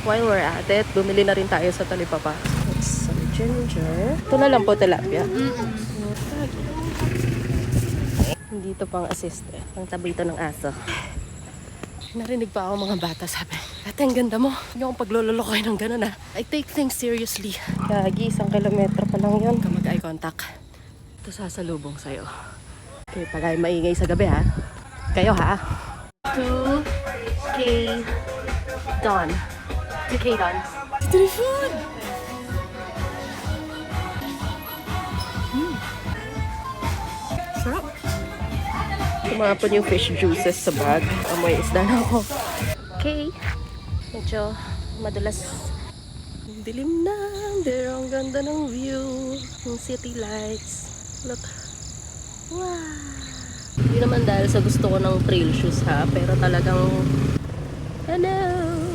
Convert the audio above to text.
while we're at it, bumili na rin tayo sa Talipapa. Some ginger. Ito na lang po tilapia. Dito pang assist eh. Ang tabi ito ng aso. Narinig pa ako mga bata sabi, ate ang ganda mo. Hindi akong paglololokoy ng gano'n ah. I take things seriously. Gagi, 1 kilometro pa lang yun. Mag-eye contact. Ito sasalubong sa'yo. Okay, pagay maingay sa gabi ha. Kayo ha. 2K Don. 2K Don. Ito na food! Sarap. Tumapon yung fish juices sa bag. Amoy isda na ako. Okay. Medyo madulas. Dilim na. Pero ang ganda ng view. Yung city lights. Look. Wow. Hindi naman dahil sa gusto ko ng trail shoes ha. Pero talagang hello.